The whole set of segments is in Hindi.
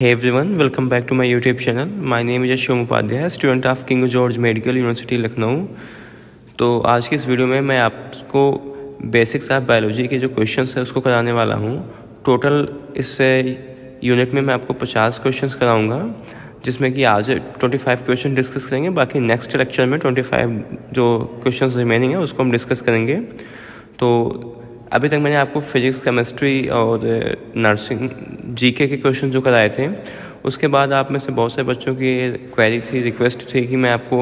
Hey everyone, welcome back to my YouTube channel. My name is Ashwin Upadhyay, student of King George Medical University Lucknow. तो आज की इस वीडियो में मैं आपको बेसिक्स ऑफ बायोलॉजी के जो क्वेश्चंस है उसको कराने वाला हूँ। टोटल इस यूनिट में मैं आपको 50 क्वेश्चंस कराऊंगा, जिसमें कि आज 25 क्वेश्चन डिस्कस करेंगे। बाकी नेक्स्ट लेक्चर में 25 जो क्वेश्चंस रिमेनिंग है उसको हम डिस्कस करेंगे। तो अभी तक मैंने आपको फिजिक्स, केमिस्ट्री और नर्सिंग, जीके के क्वेश्चन जो कराए थे, उसके बाद आप में से बहुत से बच्चों की क्वेरी थी, रिक्वेस्ट थी कि मैं आपको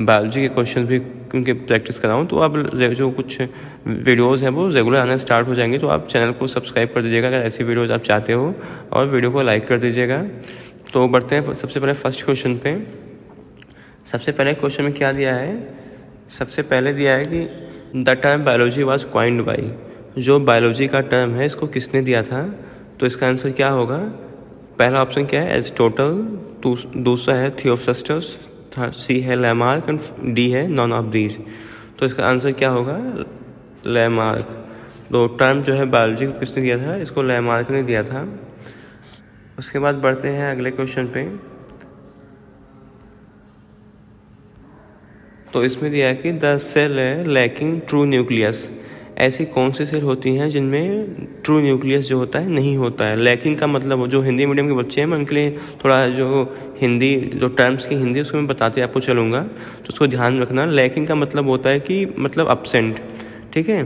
बायोलॉजी के क्वेश्चन भी उनके प्रैक्टिस कराऊं। तो अब जो कुछ वीडियोस हैं वो रेगुलर आना स्टार्ट हो जाएंगे। तो आप चैनल को सब्सक्राइब कर दीजिएगा अगर ऐसी वीडियोस आप चाहते हो, और वीडियो को लाइक कर दीजिएगा। तो बढ़ते हैं सबसे पहले फर्स्ट क्वेश्चन पे। सबसे पहले क्वेश्चन में क्या दिया है? सबसे पहले दिया है कि the term biology was coined by. जो बायोलॉजी का टर्म है इसको किसने दिया था? तो इसका आंसर क्या होगा? पहला ऑप्शन क्या है? एरिस्टोटल, दूसरा है थियोफ्रस्टस, सी है लैमार्क एंड डी है नॉन ऑफ दीज। तो इसका आंसर क्या होगा? लैमार्क। तो टर्म जो है बायोलॉजी को किसने दिया था? इसको लैमार्क ने दिया था। उसके बाद बढ़ते हैं अगले क्वेश्चन पे। तो इसमें दिया है कि द सेल है लैकिंग ट्रू न्यूक्लियस। ऐसी कौन सी सेल होती हैं जिनमें ट्रू न्यूक्लियस जो होता है नहीं होता है? लैकिंग का मतलब जो हिंदी मीडियम के बच्चे हैं मैं उनके लिए थोड़ा जो हिंदी जो टर्म्स की हिंदी उसको मैं बताते आपको चलूँगा, तो उसको ध्यान रखना। लैकिंग का मतलब होता है कि मतलब अपसेंट, ठीक है।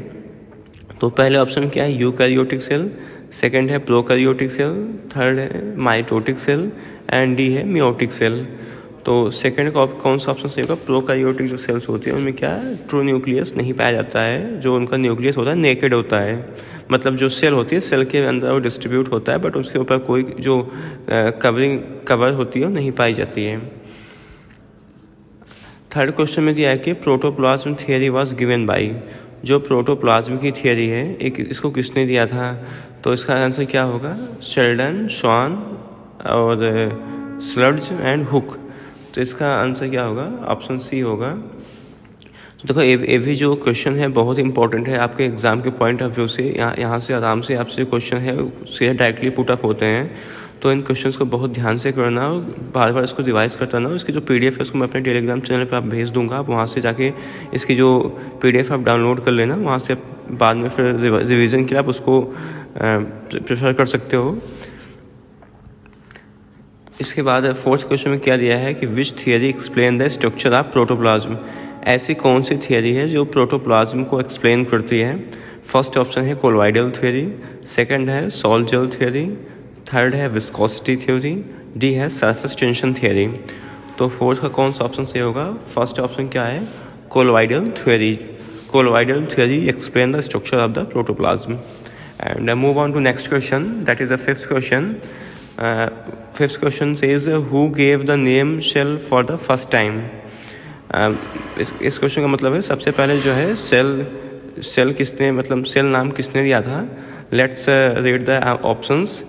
तो पहले ऑप्शन क्या है? यूकैरियोटिक सेल, सेकेंड है प्रोकैरियोटिक सेल, थर्ड है माइटोटिक सेल एंड डी है मियोटिक सेल। तो सेकंड का कौन सा ऑप्शन सही होगा? प्रोकैरियोटिक जो सेल्स होती हैं उनमें क्या है? ट्रू न्यूक्लियस नहीं पाया जाता है। जो उनका न्यूक्लियस होता है नेकेड होता है, मतलब जो सेल होती है सेल के अंदर वो डिस्ट्रीब्यूट होता है, बट उसके ऊपर कोई जो कवर होती है वो नहीं पाई जाती है। थर्ड क्वेश्चन में दिया है कि protoplasm theory was given by. जो प्रोटोप्लाज्म की थियरी है इसको किसने दिया था? तो इसका आंसर क्या होगा? शेल्डन, शॉन और स्लड्ज एंड हुक। तो इसका आंसर क्या होगा? ऑप्शन सी होगा। तो देखो ये भी जो क्वेश्चन है बहुत इंपॉर्टेंट है आपके एग्जाम के पॉइंट ऑफ व्यू से। यहाँ से आराम से आपसे क्वेश्चन है से डायरेक्टली पुट अप होते हैं। तो इन क्वेश्चंस को बहुत ध्यान से करना और बार बार इसको रिवाइज करता रहना। इसकी जो पीडीएफ है उसको मैं अपने टेलीग्राम चैनल पर आप भेज दूंगा। आप वहाँ से जाके इसकी जो पीडीएफ आप डाउनलोड कर लेना, वहाँ से बाद में फिर रिविज़न के लिए आप उसको प्रेफर कर सकते हो। इसके बाद फोर्थ क्वेश्चन में क्या दिया है कि which theory explain the structure of protoplasm. ऐसी कौन सी थियरी है जो प्रोटोप्लाज्म को एक्सप्लेन करती है? फर्स्ट ऑप्शन है कोलॉइडल थ्योरी, सेकंड है सॉल्ट-जेल थ्योरी, थर्ड है विस्कोसिटी थ्योरी, डी है सरफेस टेंशन थ्योरी। तो फोर्थ का कौन सा ऑप्शन सही होगा? फर्स्ट ऑप्शन क्या है? Colloidal theory. Colloidal theory explain the structure of the protoplasm. And move on to next question, that is the fifth question. Fifth question says who gave the name cell for the first time. इस क्वेश्चन का मतलब है सबसे पहले जो है सेल किसने, मतलब सेल नाम किसने दिया था? Let's read the options.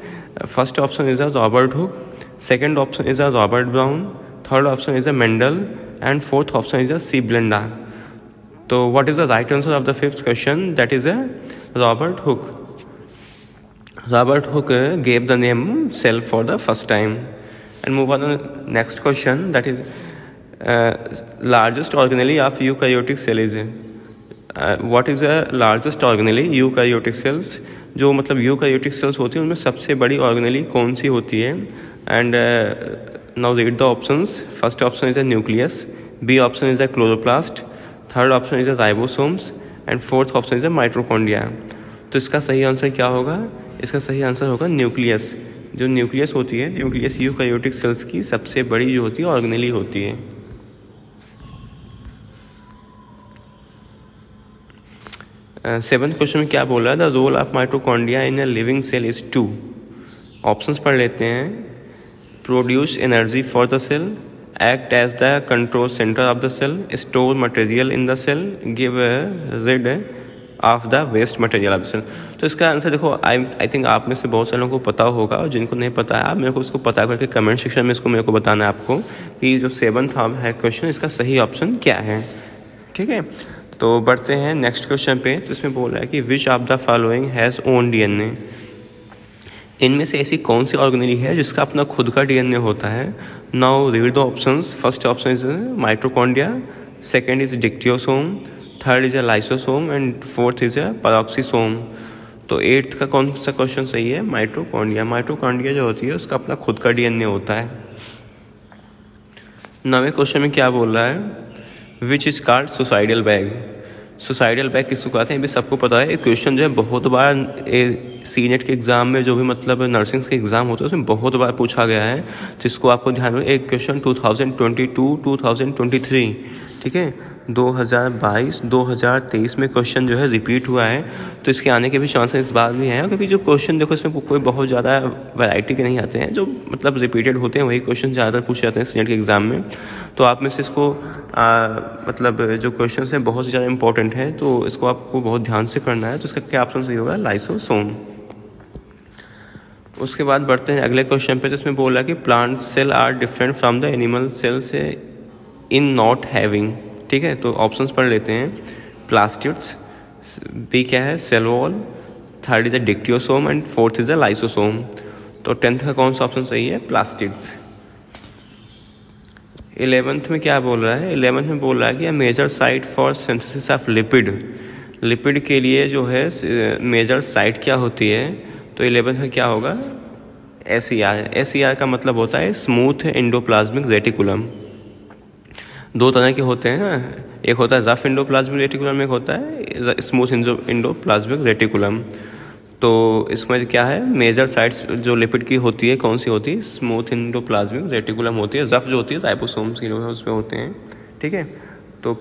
First option is a Robert Hooke, second option is a Robert Brown, third option is a Mendel and fourth option is a C Blenda. तो what is the right answer of the fifth question? That is a Robert Hooke. Robert Hooke gave the name cell for the first time. And move on to the next question, that is largest organelle of eukaryotic cell is what is the largest organelle eukaryotic cells? जो मतलब यूकैरियोटिक सेल्स होती है उनमें सबसे बड़ी ऑर्गेनेली कौन सी होती है? And now read the options. First option is a nucleus, B option is a chloroplast, third option is a ribosomes and fourth option is a mitochondria. तो इसका सही आंसर क्या होगा? इसका सही आंसर होगा न्यूक्लियस। जो न्यूक्लियस होती है, न्यूक्लियस यूकैरियोटिक सेल्स की सबसे बड़ी जो होती है ऑर्गेनेली होती है। सेवंथ क्वेश्चन में क्या बोला है? The role of mitochondria in a living cell is to. Options पढ़ लेते हैं। Produce energy for the cell, act as the control centre of the cell, store material in the cell, give rid of the waste material of cell. तो इसका आंसर देखो आई थिंक आप में से बहुत सारे लोगों को पता होगा, और जिनको नहीं पता है आप मेरे को उसको पता करके कमेंट सेक्शन में इसको मेरे को बताना है आपको कि जो सेवंथ है क्वेश्चन इसका सही ऑप्शन क्या है, ठीक है। तो बढ़ते हैं नेक्स्ट क्वेश्चन पे। तो इसमें बोल रहा है कि which of the following has own DNA. इनमें से ऐसी कौन सी ऑर्गेनेली है जिसका अपना खुद का डीएनए होता है? Now read the options. First option is mitochondria, second is dictyosome, third is a lysosome and fourth is अ पैरोक्सिसोम. तो 8th का कौन सा क्वेश्चन सही है? माइटोकॉन्ड्रिया. माइटोकॉन्ड्रिया जो होती है उसका अपना खुद का डीएनए होता है. 9वें क्वेश्चन में क्या बोल रहा है? Which is called suicidal bag. Suicidal bag किसको कहते हैं? भी सबको पता है. एक क्वेश्चन जो है बहुत बार सीनेट के एग्जाम में, जो भी मतलब नर्सिंग के एग्जाम होते हैं उसमें बहुत बार पूछा गया है, जिसको आपको ध्यान में. एक क्वेश्चन 2022 2023, ठीक है, 2022 2023 में क्वेश्चन जो है रिपीट हुआ है. तो इसके आने के भी चांसेस इस बार भी हैं, क्योंकि जो क्वेश्चन देखो इसमें कोई बहुत ज़्यादा वैरायटी के नहीं आते हैं, जो मतलब रिपीटेड होते हैं वही क्वेश्चन ज़्यादातर पूछे जाते हैं सीनेट के एग्ज़ाम में. तो आप में से इसको मतलब जो क्वेश्चन हैं बहुत ज़्यादा इंपॉर्टेंट है, तो इसको आपको बहुत ध्यान से करना है. तो इसका क्या ऑप्शन सही होगा? लाइसोसोम. उसके बाद बढ़ते हैं अगले क्वेश्चन पे. तो इसमें बोला कि plant cell are different from the animal cell से इन नॉट हैविंग. ठीक है, तो ऑप्शंस पढ़ लेते हैं. प्लास्टिड्स, बी क्या है? Cell wall, third is a dictyosome and fourth is a lysosome. तो 10th का कौन सा ऑप्शन सही है? प्लास्टिड्स. 11th में क्या बोल रहा है? 11th में बोल रहा है कि major site for synthesis of lipid. Lipid के लिए जो है मेजर साइट क्या होती है? तो 11th में क्या होगा? SER. SER का मतलब होता है स्मूथ एंडोप्लाज्मिक रेटिकुलम. दो तरह के होते हैं ना, एक होता है रफ एंडोप्लाज्मिक रेटिकुलम, एक होता है स्मूथ एंडोप्लाज्मिक रेटिकुलम. तो इसमें क्या है? मेजर साइट्स जो लिपिड की होती है कौन सी होती है? स्मूथ एंडोप्लाज्मिक रेटिकुलम होती है. रफ जो होती है राइबोसोम्स की जो है उसमें होते हैं. ठीक है, तो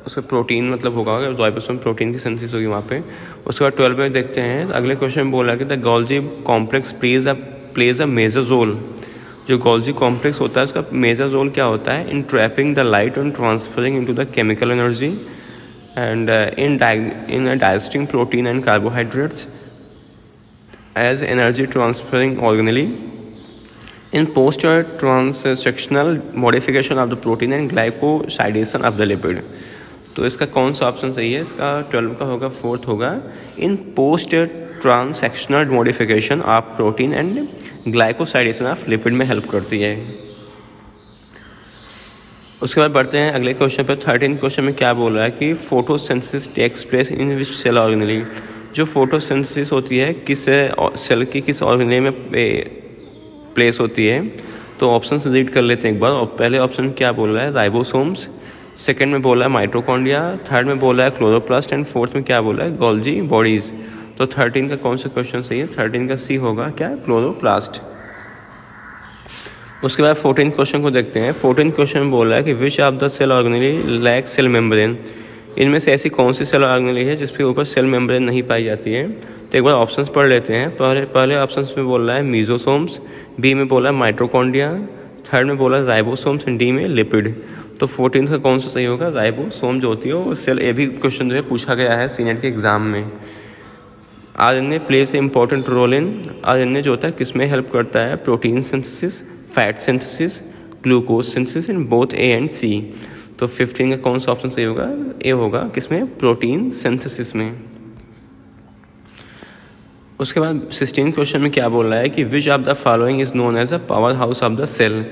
उसमें प्रोटीन मतलब होगा, राइबोसोम प्रोटीन की सिंथेसिस होगी वहाँ पे. उसके बाद 12 में देखते हैं अगले क्वेश्चन में बोला कि the Golgi complex plays a major role. जो गोल्जी कॉम्प्लेक्स होता है उसका मेजर रोल क्या होता है? In trapping the light and transferring into the chemical energy and in digesting protein and carbohydrates as energy transferring organelle in post transcriptional modification of the protein and glycosidation of the lipid. तो इसका कौन सा ऑप्शन सही है? इसका 12 का होगा, 4th होगा. In post transcriptional modification of protein and glycosidation of lipid में हेल्प करती है. उसके बाद बढ़ते हैं अगले क्वेश्चन पे. 13 क्वेश्चन में क्या बोल रहा है कि photosynthesis takes place in which cell organelle. जो फोटोसिंथेसिस होती है किस सेल की किस ऑर्गेनेली में प्लेस होती है? तो ऑप्शंस रीड कर लेते हैं एक बार. और पहले ऑप्शन क्या बोल रहा है? राइबोसोम्स. सेकंड में बोला है माइटोकॉन्ड्रिया, थर्ड में बोला है क्लोरोप्लास्ट एंड फोर्थ में क्या बोला है? Golgi bodies. तो 13 का कौन सा क्वेश्चन सही है? 13 का सी होगा क्या? क्लोरोप्लास्ट. उसके बाद 14 क्वेश्चन को देखते हैं. 14 क्वेश्चन बोल रहा है कि which of the cell organelle lack cell membrane. इनमें से ऐसी कौन सी सेल ऑर्गेनेली है जिसके ऊपर सेल मेम्ब्रेन नहीं पाई जाती है? तो एक बार ऑप्शंस पढ़ लेते हैं. पहले ऑप्शंस में बोल रहा है मीजोसोम्स, बी में बोला है माइटोकॉन्ड्रिया, थर्ड में बोला है राइबोसोम्स एंड डी में लिपिड. तो 14 का कौन सा सही होगा? राइबोसोम जो होती है वो सेल. ये भी क्वेश्चन जो है पूछा गया है सीनेट के एग्जाम में. RNA plays a important role in. RNA जो होता है किस में हेल्प करता है? Protein synthesis, fat synthesis, glucose synthesis in both A and C. तो 15 का कौन सा ऑप्शन सही होगा? ए होगा. किसमें? प्रोटीन सिंथेसिस में. उसके बाद 16 क्वेश्चन में क्या बोल रहा है कि which of the following is known as a power house of the cell.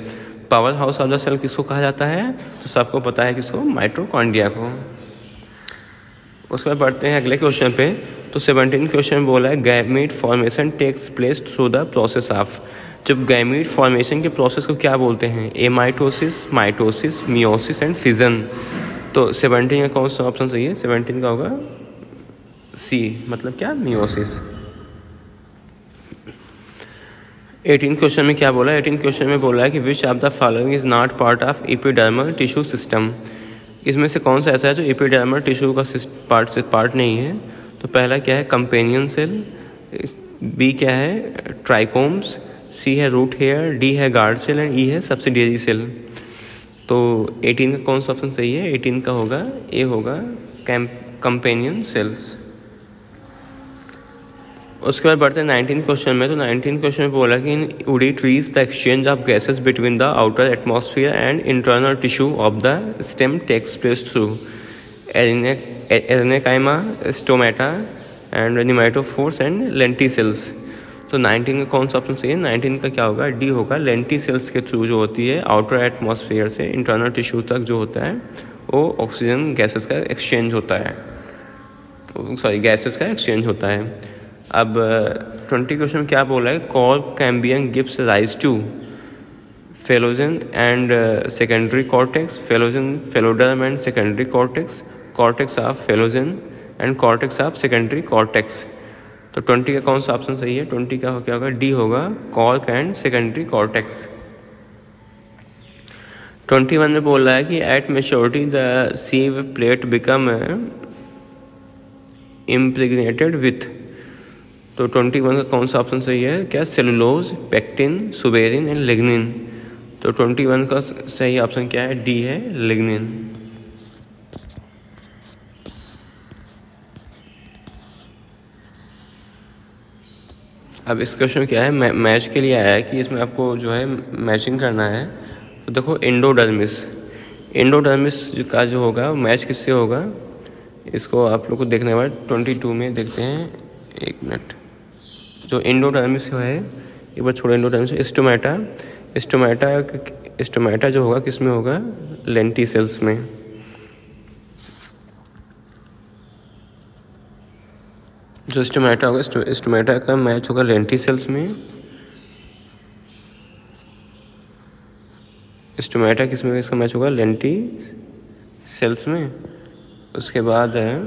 Power house of the cell किसको कहा जाता है? तो सबको पता है किसको? माइटोकॉन्ड्रिया को. उसके बाद बढ़ते हैं अगले क्वेश्चन पे. तो 17 क्वेश्चन बोला है gamete formation takes place through the process of. जब गैमीट फॉर्मेशन के प्रोसेस को क्या बोलते हैं? Amitosis, mitosis, meiosis and fission. तो 17 का कौन सा ऑप्शन सही है? 17 का होगा सी, मतलब क्या? मियोसिस. 18 क्वेश्चन में क्या बोला है? 18 क्वेश्चन में बोला है कि which of the following is not part of epidermal tissue system. इसमें से कौन सा ऐसा है जो एपिडर्मल टिश्यू का पार्ट नहीं है? तो पहला क्या है? कंपेनियन सेल, बी क्या है? ट्राइकोम्स, सी है रूट हेयर, डी है गार्ड सेल एंड ई है सब्सिडियरी सेल. तो 18 का कौन सा ऑप्शन सही है? 18 का होगा ए होगा कंपेनियन सेल्स. उसके बाद बढ़ते हैं 19 क्वेश्चन में. तो 19 क्वेश्चन में बोला कि in woody trees the exchange of gases between the outer atmosphere and internal tissue of the stem takes place through aerenchyma, stomata and pneumatophores and lenticels. तो 19 का कौन सा ऑप्शन सही है? 19 का क्या होगा? डी होगा। लेंटिसेल्स के थ्रू जो होती है आउटर एटमॉस्फेयर से इंटरनल टिश्यू तक जो होता है वो ऑक्सीजन गैसेस का एक्सचेंज होता है, गैसेस का एक्सचेंज होता है। अब 20 क्वेश्चन में क्या बोला है? Cork cambium gives rise to phellogen and secondary cortex, phellogen phelloderm and secondary cortex, cortex of phellogen and cortex of secondary cortex. तो 20 का कौन सा ऑप्शन सही है? 20 का क्या होगा? डी होगा, कॉर्क एंड सेकेंडरी कॉर्टेक्स। 21 में बोल रहा है कि eight maturity the सीव plate become impregnated with. तो 21 का कौन सा ऑप्शन सही है? क्या? Cellulose, pectin, suberin and lignin. तो 21 का सही ऑप्शन क्या है? डी है, लिग्निन। अब इस क्वेश्चन क्या है? मैच के लिए आया है कि इसमें आपको जो है मैचिंग करना है। तो देखो एंडोडर्मिस का जो होगा मैच किससे होगा? इसको आप लोग को देखने के बाद 22 में देखते हैं, एक मिनट। जो एंडोडर्मिस है, एक बार छोड़ो एंडोडर्मिस, स्टोमेटा जो होगा किस में होगा? लेंटिसेल्स में। जो स्टोमेटा होगा, स्टोमेटा का मैच होगा लेंटिसेल्स में। स्टोमेटा किस में इसका मैच होगा? लेंटिसेल्स में। उसके बाद है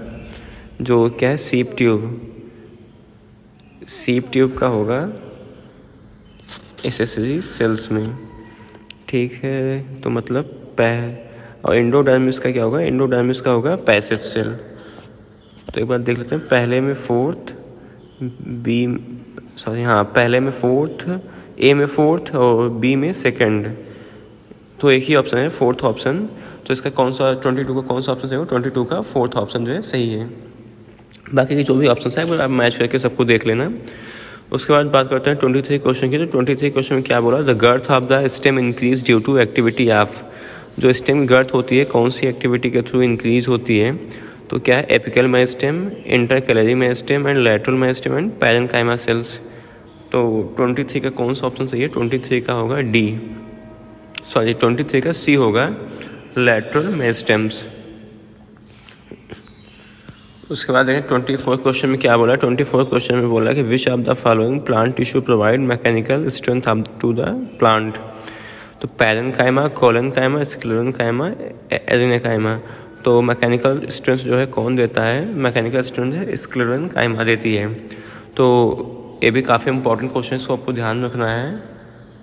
जो क्या है? सीप ट्यूब का होगा एसेसरी सेल्स में। ठीक है, तो मतलब और एंडोडर्मिस का क्या होगा? एंडोडर्मिस का होगा पैसेज सेल। तो एक बार देख लेते हैं, पहले में फोर्थ, पहले में फोर्थ, ए में फोर्थ और बी में सेकंड। तो एक ही ऑप्शन है, फोर्थ ऑप्शन। तो इसका कौन सा 22 का कौन सा ऑप्शन सही हो? 22 का फोर्थ ऑप्शन जो है सही है। बाकी के जो भी ऑप्शन है आप मैच करके सबको देख लेना। उसके बाद बात करते हैं 23 क्वेश्चन की। तो 23 क्वेश्चन में क्या बोला? The girth of the stem increase due to activity of. जो स्टेम गर्थ होती है कौन सी एक्टिविटी के थ्रू इंक्रीज होती है? तो क्या है? Apical meristem, intercalary meristem and lateral meristem and parenchyma cells. तो 23 का कौन सा ऑप्शन सही है? 23 का होगा डी, 23 का सी होगा, लैटरल मेरिस्टेम्स। उसके बाद देखें 24 क्वेश्चन में क्या बोला? 24 क्वेश्चन में बोला कि which of the following plant tissue provide mechanical strength to the plant. तो पैरेन्काइमा, कोलेनकाइमा, स्क्लेरेनकाइमा, एरिनेकाइमा। तो मैकेनिकल स्ट्रेंथ जो है कौन देता है? मैकेनिकल स्ट्रेंथ है स्क्लेरेनकाइमा देती है। तो ये भी काफ़ी इंपॉर्टेंट क्वेश्चन, इसको आपको ध्यान रखना है।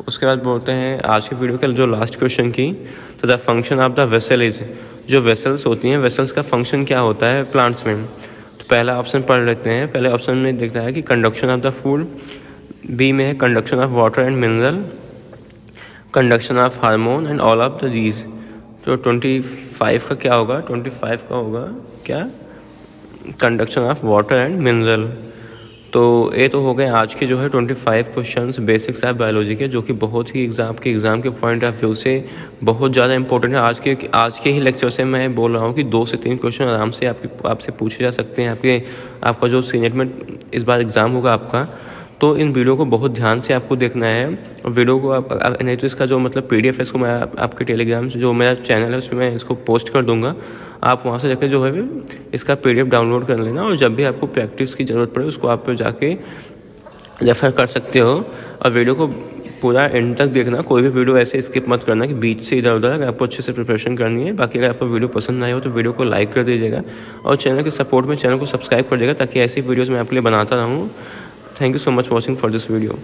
उसके बाद बोलते हैं आज की वीडियो के जो लास्ट क्वेश्चन की, तो the function of the vessel is. जो वेसल्स होती हैं, वेसल्स का फंक्शन क्या होता है प्लांट्स में? तो पहला ऑप्शन पढ़ लेते हैं। पहले ऑप्शन में देखता है कि conduction of the food, B में है conduction of water and mineral, conduction of hormone and all of the these. तो 25 का क्या होगा? 25 का होगा क्या? Conduction of water and mineral. तो ये तो हो गए आज के जो है 25 क्वेश्चंस बेसिक्स ऑफ बायोलॉजी के, जो कि बहुत ही एग्ज़ाम के पॉइंट ऑफ व्यू से बहुत ज़्यादा इंपॉर्टेंट है। आज के ही लेक्चर से मैं बोल रहा हूँ कि 2 से 3 क्वेश्चन आराम से आपसे पूछे जा सकते हैं। आपका जो सीनेट में इस बार एग्ज़ाम होगा आपका, तो इन वीडियो को बहुत ध्यान से आपको देखना है। और वीडियो को नहीं तो इसका जो मतलब PDF है, इसको मैं आपके टेलीग्राम से जो मेरा चैनल है उसमें मैं इसको पोस्ट कर दूंगा। आप वहाँ से जाकर जो है इसका PDF डाउनलोड कर लेना, और जब भी आपको प्रैक्टिस की ज़रूरत पड़े उसको आप जाके रेफर कर सकते हो। और वीडियो को पूरा एंड तक देखना, कोई भी वीडियो ऐसे स्किप मत करना कि बीच से इधर उधर। अगर आपको अच्छे से प्रिपरेशन करनी है। बाकी अगर आपको वीडियो पसंद आए हो तो वीडियो को लाइक कर दीजिएगा, और चैनल के सपोर्ट में चैनल को सब्सक्राइब कर दीजिएगा, ताकि ऐसी वीडियोज़ मैं आपके लिए बनाता रहूँ। Thank you so much for watching for this video.